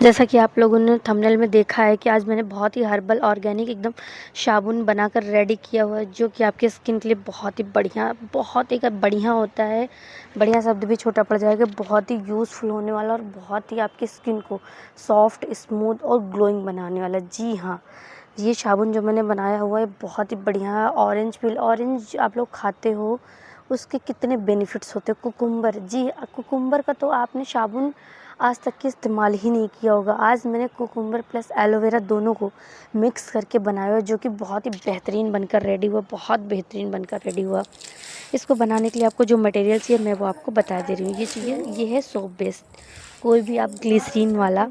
जैसा कि आप लोगों ने थंबनेल में देखा है कि आज मैंने बहुत ही हर्बल ऑर्गेनिक एकदम साबुन बनाकर रेडी किया हुआ है, जो कि आपके स्किन के लिए बहुत ही बढ़िया, बहुत ही बढ़िया होता है। बढ़िया शब्द भी छोटा पड़ जाएगा। बहुत ही यूज़फुल होने वाला और बहुत ही आपकी स्किन को सॉफ्ट, स्मूथ और ग्लोइंग बनाने वाला। जी हाँ, ये साबुन जो मैंने बनाया हुआ है बहुत ही बढ़िया है। ऑरेंज पील, ऑरेंज आप लोग खाते हो, उसके कितने बेनिफिट्स होते हैं। कुकुम्बर, जी कुकुम्बर का तो आपने साबुन आज तक के इस्तेमाल ही नहीं किया होगा। आज मैंने कुकुम्बर प्लस एलोवेरा दोनों को मिक्स करके बनाया हुआ, जो कि बहुत ही बेहतरीन बनकर रेडी हुआ, बहुत बेहतरीन बनकर रेडी हुआ। इसको बनाने के लिए आपको जो मटेरियल चाहिए मैं वो आपको बता दे रही हूँ। ये है सोप बेस। कोई भी आप ग्लिसरीन वाला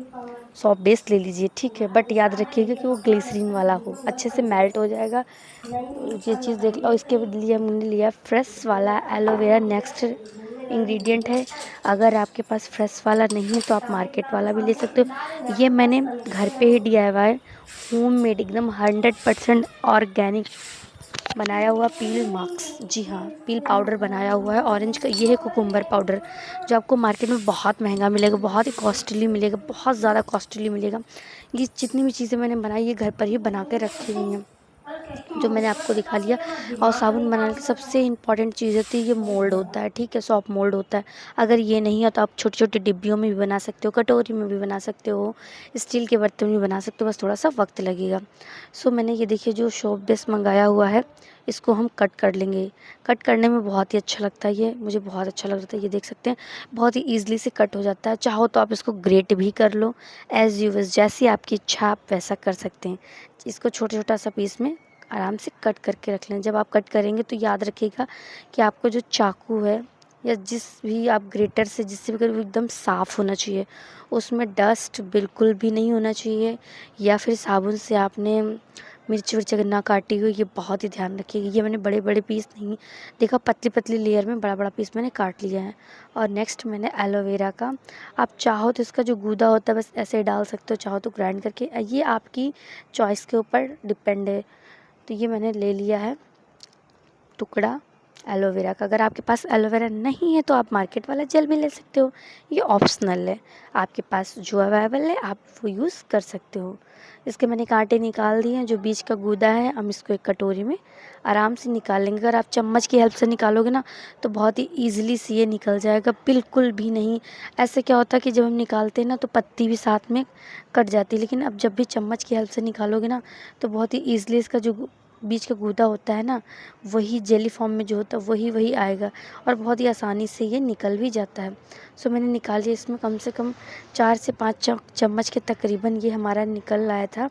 सोप बेस ले लीजिए, ठीक है, बट याद रखिएगा कि वो ग्लिसरीन वाला हो, अच्छे से मेल्ट हो जाएगा। ये चीज़ देख, और इसके लिए हमने लिया फ्रेश वाला एलोवेरा। नेक्स्ट इंग्रेडिएंट है, अगर आपके पास फ्रेश वाला नहीं है तो आप मार्केट वाला भी ले सकते हो। ये मैंने घर पे ही DIY होममेड एकदम 100% ऑर्गेनिक बनाया हुआ पील मास्क, जी हाँ, पील पाउडर बनाया हुआ है ऑरेंज का। ये है कुकुम्बर पाउडर, जो आपको मार्केट में बहुत महंगा मिलेगा, बहुत ही कॉस्टली मिलेगा, बहुत ज़्यादा कॉस्टली मिलेगा। ये जितनी भी चीज़ें मैंने बनाई ये घर पर ही बना के रखी हुई हैं, जो मैंने आपको दिखा लिया। और साबुन बनाने की सबसे इम्पॉर्टेंट चीज़ होती है, ये मोल्ड होता है, ठीक है, सॉफ्ट मोल्ड होता है। अगर ये नहीं है तो आप छोटे छोटे डिब्बियों में भी बना सकते हो, कटोरी में भी बना सकते हो, स्टील के बर्तन में भी बना सकते हो, बस थोड़ा सा वक्त लगेगा। सो मैंने ये देखिए जो शॉप बेस मंगाया हुआ है, इसको हम कट कर लेंगे। कट करने में बहुत ही अच्छा लगता है, ये मुझे बहुत अच्छा लग रहा था। ये देख सकते हैं बहुत ही ईजिली से कट हो जाता है। चाहो तो आप इसको ग्रेट भी कर लो, एज़ यू विश, जैसी आपकी इच्छा आप वैसा कर सकते हैं। इसको छोटा छोटा सा पीस में आराम से कट करके रख लें। जब आप कट करेंगे तो याद रखिएगा कि आपको जो चाकू है या जिस भी आप ग्रेटर से जिससे भी करें वो एकदम साफ़ होना चाहिए, उसमें डस्ट बिल्कुल भी नहीं होना चाहिए। या फिर साबुन से आपने मिर्च विर्च अगर ना काटी हुई, ये बहुत ही ध्यान रखिएगा। ये मैंने बड़े बड़े पीस नहीं देखा, पतली पतली लेयर में बड़ा बड़ा पीस मैंने काट लिया है। और नेक्स्ट मैंने एलोवेरा का, आप चाहो तो इसका जो गूदा होता है बस ऐसे डाल सकते हो, चाहो तो ग्राइंड करके, ये आपकी चॉइस के ऊपर डिपेंड है। तो ये मैंने ले लिया है टुकड़ा एलोवेरा का। अगर आपके पास एलोवेरा नहीं है तो आप मार्केट वाला जेल भी ले सकते हो, ये ऑप्शनल है। आपके पास जो अवेलेबल है आप वो यूज़ कर सकते हो। इसके मैंने कांटे निकाल दिए हैं, जो बीच का गूदा है हम इसको एक कटोरी में आराम से निकाल लेंगे। अगर आप चम्मच की हेल्प से निकालोगे ना तो बहुत ही ईजिली से ये निकल जाएगा, बिल्कुल भी नहीं। ऐसे क्या होता है कि जब हम निकालते हैं ना तो पत्ती भी साथ में कट जाती है, लेकिन अब जब भी चम्मच की हेल्प से निकालोगे ना तो बहुत ही ईजिली इसका जो बीच का गूदा होता है ना, वही जेली फॉर्म में जो होता है वही वही आएगा, और बहुत ही आसानी से ये निकल भी जाता है। सो मैंने निकाल लिया। इसमें कम से कम 4 से 5 चम्मच के तकरीबन ये हमारा निकल आया था,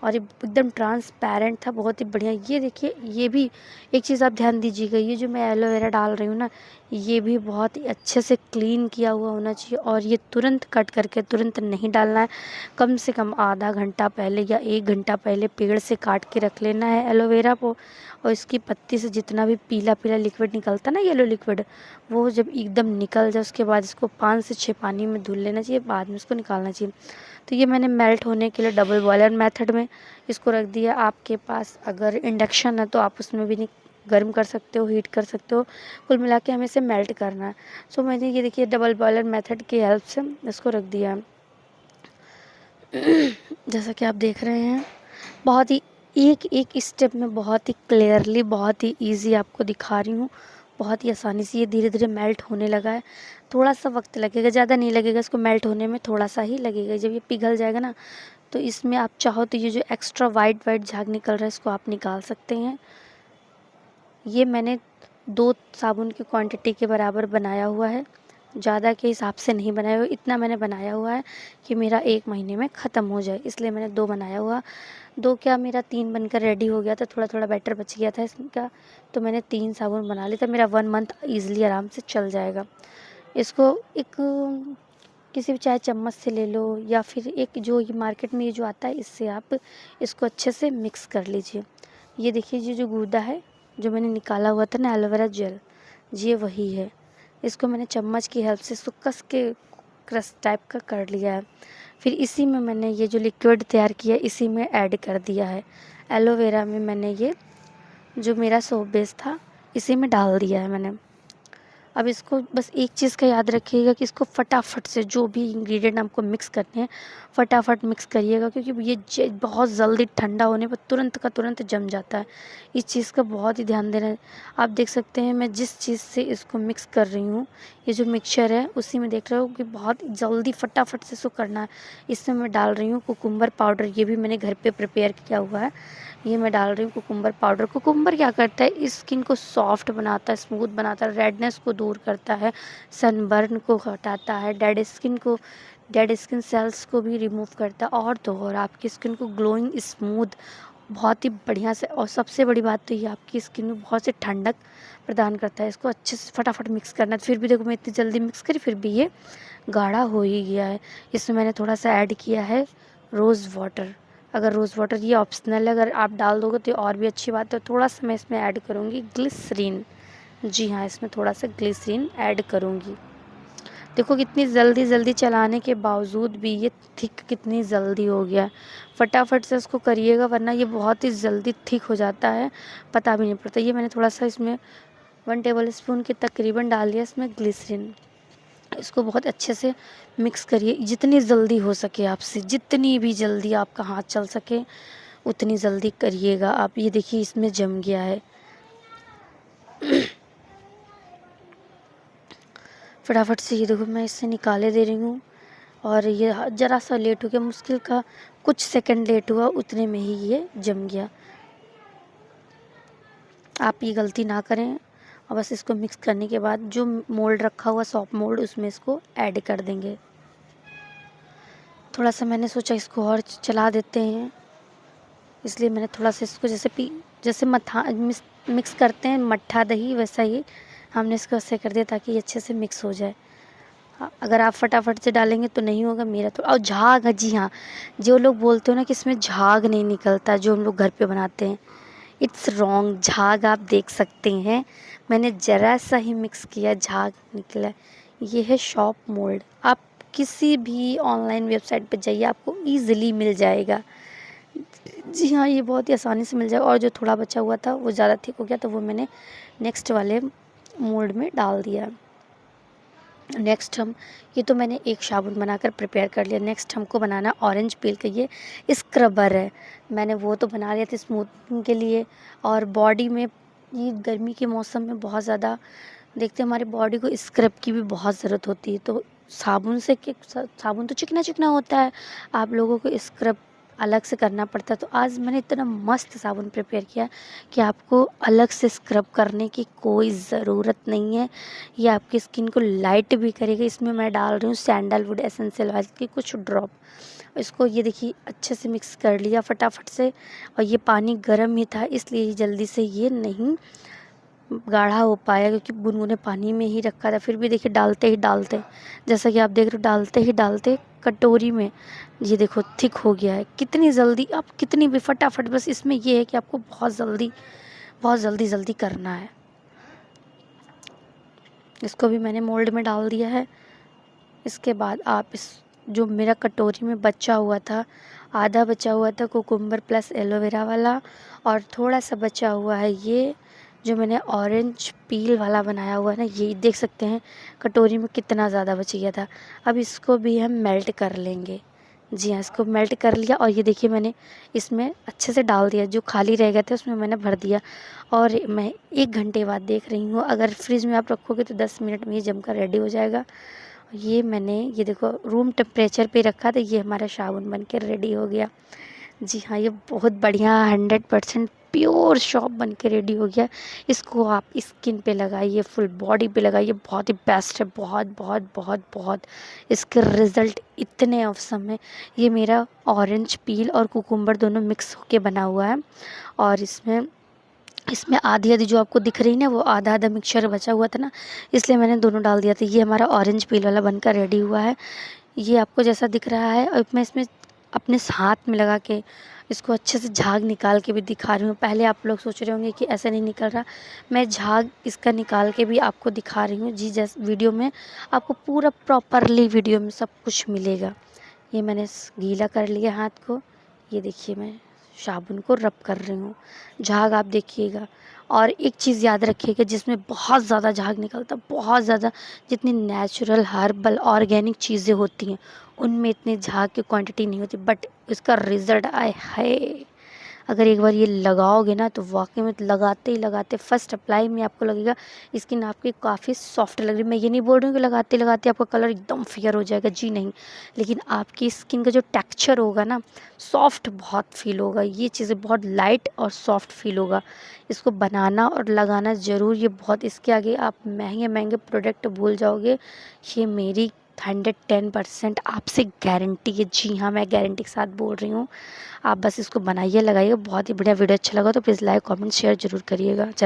और ये एकदम ट्रांसपेरेंट था, बहुत ही बढ़िया। ये देखिए, ये भी एक चीज़ आप ध्यान दीजिएगा, ये जो मैं एलोवेरा डाल रही हूँ ना, ये भी बहुत ही अच्छे से क्लीन किया हुआ होना चाहिए, और ये तुरंत कट करके तुरंत नहीं डालना है। कम से कम आधा घंटा पहले या 1 घंटा पहले पेड़ से काट के रख लेना है एलोवेरा को, और इसकी पत्ती से जितना भी पीला पीला लिक्विड निकलता है ना, येलो लिक्विड, वो जब एकदम निकल जाए उसके बाद इसको 5 से 6 पानी में धुल लेना चाहिए, बाद में इसको निकालना चाहिए। तो ये मैंने मेल्ट होने के लिए डबल बॉयलर मेथड में इसको रख दिया। आपके पास अगर इंडक्शन है तो आप उसमें भी नहीं गर्म कर सकते हो, हीट कर सकते हो। कुल मिला के हमें इसे मेल्ट करना है। सो मैंने ये देखिए डबल बॉयलर मेथड की हेल्प से इसको रख दिया है। जैसा कि आप देख रहे हैं, बहुत ही एक एक स्टेप में बहुत ही क्लियरली, बहुत ही इजी आपको दिखा रही हूँ, बहुत ही आसानी से ये धीरे धीरे मेल्ट होने लगा है। थोड़ा सा वक्त लगेगा, ज़्यादा नहीं लगेगा, इसको मेल्ट होने में थोड़ा सा ही लगेगा। जब ये पिघल जाएगा ना तो इसमें आप चाहो तो ये जो एक्स्ट्रा वाइट वाइट झाग निकल रहा है इसको आप निकाल सकते हैं। ये मैंने 2 साबुन की क्वांटिटी के बराबर बनाया हुआ है, ज़्यादा के हिसाब से नहीं बनाया हुआ। इतना मैंने बनाया हुआ है कि मेरा 1 महीने में ख़त्म हो जाए, इसलिए मैंने 2 बनाया हुआ। 2 क्या, मेरा 3 बनकर रेडी हो गया था, थोड़ा थोड़ा बैटर बच गया था इसका, तो मैंने 3 साबुन बना लिया था। मेरा 1 मंथ ईज़िली आराम से चल जाएगा। इसको एक किसी भी चाहे चम्मच से ले लो, या फिर एक जो ये मार्केट में ये जो आता है इससे आप इसको अच्छे से मिक्स कर लीजिए। ये देखिए, ये जो गूदा है जो मैंने निकाला हुआ था ना एलोवेरा जेल, ये वही है। इसको मैंने चम्मच की हेल्प से इसको कस के क्रश टाइप का कर लिया है। फिर इसी में मैंने ये जो लिक्विड तैयार किया इसी में ऐड कर दिया है। एलोवेरा में मैंने ये जो मेरा सोप बेस था इसी में डाल दिया है मैंने। अब इसको बस एक चीज़ का याद रखिएगा कि इसको फटाफट से जो भी इंग्रेडिएंट आपको मिक्स करने हैं फटाफट मिक्स करिएगा, क्योंकि ये बहुत जल्दी ठंडा होने पर तुरंत का तुरंत जम जाता है। इस चीज़ का बहुत ही ध्यान देना है। आप देख सकते हैं मैं जिस चीज़ से इसको मिक्स कर रही हूँ, ये जो मिक्सचर है उसी में देख रहे हो कि बहुत जल्दी फटाफट से इसको करना है। इसमें मैं डाल रही हूँ कुकुम्बर पाउडर, ये भी मैंने घर पे प्रिपेयर किया हुआ है। ये मैं डाल रही हूँ कुकुम्बर पाउडर। कुकुम्बर क्या करता है, इस स्किन को सॉफ्ट बनाता है, स्मूथ बनाता है, रेडनेस को दूर करता है, सनबर्न को हटाता है, डेड स्किन सेल्स को भी रिमूव करता है, और तो और आपकी स्किन को ग्लोइंग स्मूथ बहुत ही बढ़िया से, और सबसे बड़ी बात तो ये आपकी स्किन में बहुत सी ठंडक प्रदान करता है। इसको अच्छे से फटाफट मिक्स करना है। फिर भी देखो मैं इतनी जल्दी मिक्स करी फिर भी ये गाढ़ा हो ही गया है। इसमें मैंने थोड़ा सा ऐड किया है रोज़ वाटर। अगर रोज़ वाटर ये ऑप्शनल है, अगर आप डाल दोगे तो और भी अच्छी बात है। थोड़ा सा मैं इसमें ऐड करूँगी ग्लिसरीन। जी हाँ, इसमें थोड़ा सा ग्लिसरीन ऐड करूँगी। देखो कितनी जल्दी जल्दी चलाने के बावजूद भी ये थिक कितनी जल्दी हो गया है। फटाफट से इसको करिएगा वरना ये बहुत ही जल्दी थिक हो जाता है, पता भी नहीं पड़ता। ये मैंने थोड़ा सा इसमें 1 टेबल स्पून के तकरीबन डाल दिया इसमें ग्लिसरीन। इसको बहुत अच्छे से मिक्स करिए, जितनी जल्दी हो सके आपसे, जितनी भी जल्दी आपका हाथ चल सके उतनी जल्दी करिएगा आप। ये देखिए इसमें जम गया है। फटाफट से ये देखो मैं इससे निकाले दे रही हूँ, और ये ज़रा सा लेट हो गया, मुश्किल का कुछ सेकंड लेट हुआ, उतने में ही ये जम गया। आप ये गलती ना करें। और बस इसको मिक्स करने के बाद जो मोल्ड रखा हुआ सॉफ्ट मोल्ड उसमें इसको ऐड कर देंगे। थोड़ा सा मैंने सोचा इसको और चला देते हैं, इसलिए मैंने थोड़ा सा इसको जैसे मिक्स करते हैं मट्ठा दही, वैसा ही हमने इसको ऐसे कर दिया ताकि ये अच्छे से मिक्स हो जाए। अगर आप फटाफट से डालेंगे तो नहीं होगा मेरा तो। और झाग, जी हाँ, जो लोग बोलते हो ना कि इसमें झाग नहीं निकलता, जो हम लोग घर पे बनाते हैं, इट्स रॉन्ग। झाग आप देख सकते हैं, मैंने ज़रा सा ही मिक्स किया, झाग निकला। ये है शॉप मोल्ड। आप किसी भी ऑनलाइन वेबसाइट पे जाइए, आपको ईज़िली मिल जाएगा। जी हाँ, ये बहुत ही आसानी से मिल जाएगा। और जो थोड़ा बचा हुआ था वो ज़्यादा थिक हो गया तो वो मैंने नेक्स्ट वाले मोल्ड में डाल दिया। नेक्स्ट हम, ये तो मैंने एक साबुन बनाकर प्रिपेयर कर लिया। नेक्स्ट हमको बनाना ऑरेंज पील का ये स्क्रबर है। मैंने वो तो बना लिया था स्मूथनिंग के लिए। और बॉडी में ये गर्मी के मौसम में बहुत ज़्यादा देखते हैं हमारी बॉडी को स्क्रब की भी बहुत ज़रूरत होती है। तो साबुन तो चिकना चिकना होता है, आप लोगों को स्क्रब अलग से करना पड़ता है। तो आज मैंने इतना मस्त साबुन प्रिपेयर किया कि आपको अलग से स्क्रब करने की कोई ज़रूरत नहीं है। ये आपकी स्किन को लाइट भी करेगा। इसमें मैं डाल रही हूँ सैंडलवुड एसेंशियल ऑयल के कुछ ड्रॉप। इसको ये देखिए अच्छे से मिक्स कर लिया फटाफट से। और ये पानी गर्म ही था इसलिए जल्दी से ये नहीं गाढ़ा हो पाया, क्योंकि गुनगुने पानी में ही रखा था। फिर भी देखिए डालते ही डालते, जैसा कि आप देख रहे हो, डालते ही डालते कटोरी में ये देखो थिक हो गया है। कितनी जल्दी आप कितनी भी फटाफट, बस इसमें ये है कि आपको बहुत जल्दी करना है। इसको भी मैंने मोल्ड में डाल दिया है। इसके बाद आप इस जो मेरा कटोरी में बचा हुआ था, आधा बचा हुआ था कुकुम्बर प्लस एलोवेरा वाला, और थोड़ा सा बचा हुआ है ये जो मैंने ऑरेंज पील वाला बनाया हुआ है ना, ये देख सकते हैं कटोरी में कितना ज़्यादा बच गया था। अब इसको भी हम मेल्ट कर लेंगे। जी हाँ, इसको मेल्ट कर लिया और ये देखिए मैंने इसमें अच्छे से डाल दिया, जो खाली रह गए थे उसमें मैंने भर दिया। और मैं 1 घंटे बाद देख रही हूँ, अगर फ्रिज में आप रखोगे तो 10 मिनट में ये जमकर रेडी हो जाएगा। ये देखो रूम टेम्परेचर पे रखा था, ये हमारा साबुन बनकर रेडी हो गया। जी हाँ, ये बहुत बढ़िया 100% प्योर शॉप बन के रेडी हो गया। इसको आप स्किन पे लगाइए, फुल बॉडी पे लगाइए, बहुत ही बेस्ट है। बहुत बहुत बहुत बहुत इसके रिज़ल्ट इतने ऑसम है। ये मेरा ऑरेंज पील और कुकुम्बर दोनों मिक्स होके बना हुआ है। और इसमें आधी आधी जो आपको दिख रही है ना, वो आधा आधा मिक्सचर बचा हुआ था ना, इसलिए मैंने दोनों डाल दिया था। ये हमारा ऑरेंज पील वाला बनकर रेडी हुआ है। ये आपको जैसा दिख रहा है, और मैं इसमें अपने हाथ में लगा के इसको अच्छे से झाग निकाल के भी दिखा रही हूँ। पहले आप लोग सोच रहे होंगे कि ऐसा नहीं निकल रहा, मैं झाग इसका निकाल के भी आपको दिखा रही हूँ। जी, जैसे वीडियो में आपको पूरा प्रॉपरली वीडियो में सब कुछ मिलेगा। ये मैंने गीला कर लिया हाथ को, ये देखिए मैं साबुन को रब कर रही हूँ। झाग आप देखिएगा, और एक चीज़ याद रखिएगा, जिसमें बहुत ज़्यादा झाग निकलता, बहुत ज़्यादा, जितनी नेचुरल हर्बल ऑर्गेनिक चीज़ें होती हैं उनमें इतनी झाग की क्वांटिटी नहीं होती, बट इसका रिज़ल्ट आए हाय, अगर एक बार ये लगाओगे ना तो वाकई में लगाते ही लगाते फर्स्ट अप्लाई में आपको लगेगा स्किन आपकी काफ़ी सॉफ्ट लग रही है। मैं ये नहीं बोल रही हूँ कि लगाते लगाते आपका कलर एकदम फेयर हो जाएगा, जी नहीं, लेकिन आपकी स्किन का जो टेक्सचर होगा ना, सॉफ्ट बहुत फील होगा, ये चीज़ें बहुत लाइट और सॉफ्ट फील होगा। इसको बनाना और लगाना ज़रूर, ये बहुत, इसके आगे आप महंगे महंगे प्रोडक्ट भूल जाओगे, ये मेरी 110% आपसे गारंटी है। जी हाँ, मैं गारंटी के साथ बोल रही हूँ। आप बस इसको बनाइए, लगाइए, बहुत ही बढ़िया। वीडियो अच्छा लगा तो प्लीज़ लाइक कमेंट शेयर ज़रूर करिएगा।